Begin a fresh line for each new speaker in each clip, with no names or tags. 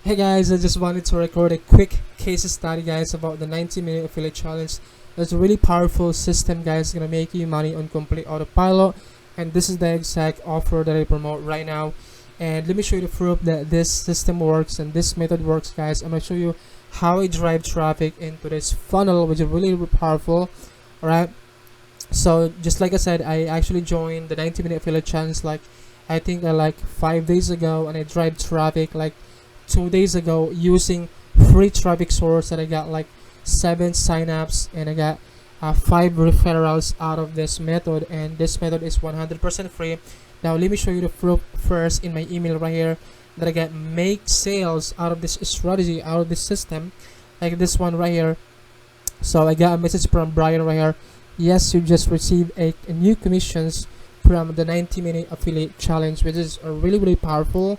Hey guys, I just wanted to record a quick case study guys about the 90-minute affiliate challenge. It's a really powerful system guys, it's gonna make you money on complete autopilot, and this is the exact offer that I promote right now. And let me show you the proof that this system works and this method works guys. I'm gonna show you how I drive traffic into this funnel, which is really powerful. Alright, so just like I said, I actually joined the 90-minute affiliate challenge like I think like 5 days ago, and I drive traffic like 2 days ago using free traffic source, and I got like 7 signups and I got 5 referrals out of this method, and this method is 100% free. Now let me show you the proof first in my email right here that I got make sales out of this strategy, out of this system, like this one right here. So I got a message from Brian right here. Yes, you just received a new commissions from the 90-minute affiliate challenge, which is really powerful.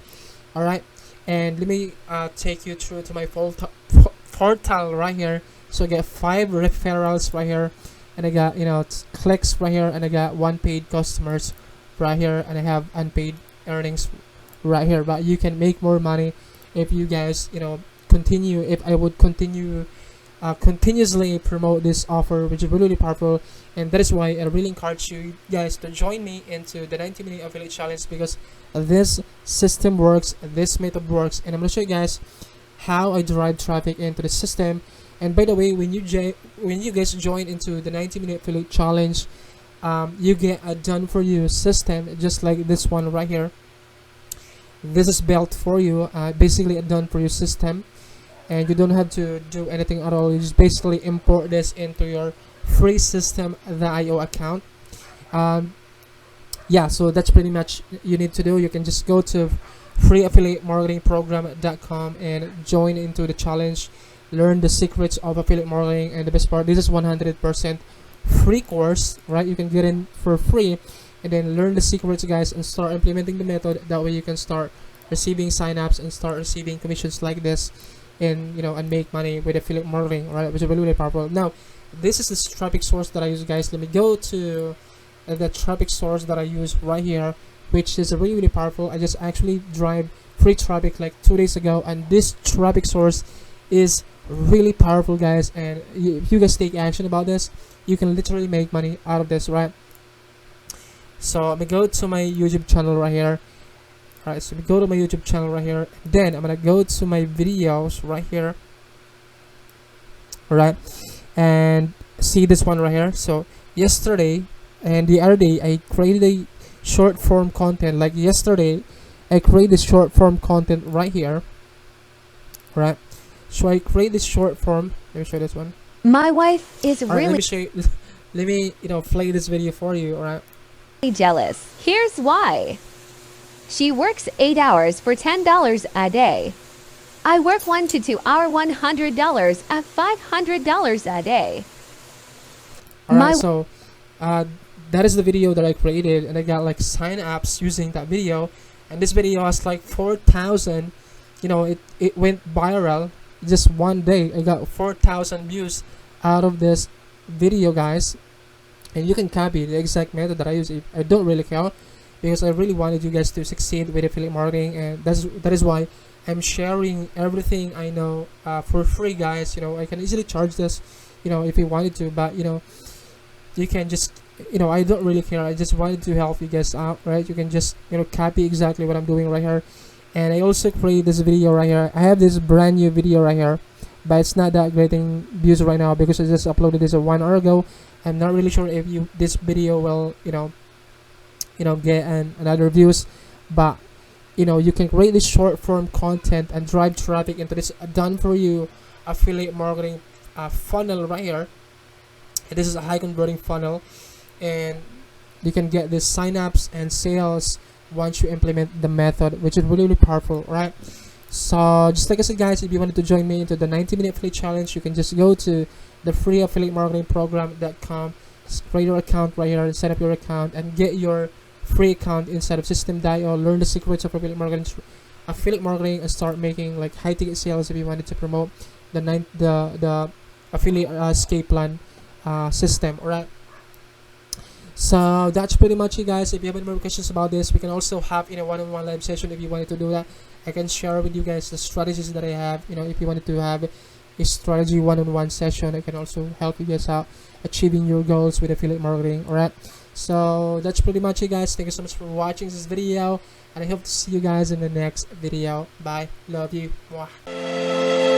All right, and let me take you through to my portal right here. So I get 5 referrals right here, and I got clicks right here, and I got 1 paid customers right here, and I have unpaid earnings right here. But you can make more money if you guys continue, if I would continue continuously promote this offer, which is really powerful. And that is why I really encourage you guys to join me into the 90-minute affiliate challenge, because this system works, this method works, and I'm gonna show you guys how I drive traffic into the system. And by the way, when you guys join into the 90-minute affiliate challenge, you get a done for you system just like this one right here. This is built for you, basically a done for you system, and you don't have to do anything at all. You just basically import this into your free system, the IO account. Yeah, so that's pretty much you need to do. You can just go to freeaffiliatemarketingprogram.com and join into the challenge, learn the secrets of affiliate marketing. And the best part, this is 100% free course, right? You can get in for free and then learn the secrets guys and start implementing the method. That way you can start receiving signups and start receiving commissions like this, and and make money with affiliate marketing, right? Which is really powerful. Now this is the traffic source that I use guys. Let me go to the traffic source that I use right here, which is really powerful. I just actually drive free traffic like 2 days ago, and this traffic source is really powerful guys. And if you guys take action about this, you can literally make money out of this, right? So I'm gonna go to my YouTube channel right here. Alright, so we go to my YouTube channel right here, then I'm gonna go to my videos right here. Alright, and see this one right here. So yesterday and the other day I created a short form content. Like yesterday I created short form content right here. Right, so I create this short form. Let me show this one.
My wife is really
let me show you, let me play this video for you. Alright,
jealous. Here's why. She works 8 hours for $10 a day. I work 1 to 2 hour $100 at $500 a day.
Alright, so that is the video that I created, and I got like sign-ups using that video, and this video has like 4,000. It went viral just one day. I got 4,000 views out of this video guys, and you can copy the exact method that I use. I don't really care, because I really wanted you guys to succeed with affiliate marketing, and that is why I'm sharing everything I know for free guys. I can easily charge this if you wanted to, but you can just I don't really care. I just wanted to help you guys out, right? You can just copy exactly what I'm doing right here. And I also create this video right here. I have this brand new video right here, but it's not that great in views right now because I just uploaded this 1 hour ago. I'm not really sure if this video will get another views, but you can create this short form content and drive traffic into this done for you affiliate marketing funnel right here. And this is a high converting funnel, and you can get this signups and sales once you implement the method, which is really powerful, right? So just like I said guys, if you wanted to join me into the 90-minute affiliate challenge, you can just go to the freeaffiliatemarketingprogram.com, create your account right here and set up your account and get your free account inside of systeme.io. Learn the secrets of affiliate marketing and start making like high ticket sales if you wanted to promote the affiliate escape plan system. Alright, So that's pretty much it, guys. If you have any more questions about this, we can also have in a one-on-one live session if you wanted to do that. I can share with you guys the strategies that I have. If you wanted to have a strategy one-on-one session, I can also help you guys out achieving your goals with affiliate marketing. Alright, so that's pretty much it, guys. Thank you so much for watching this video, and I hope to see you guys in the next video. Bye, love you. Mwah.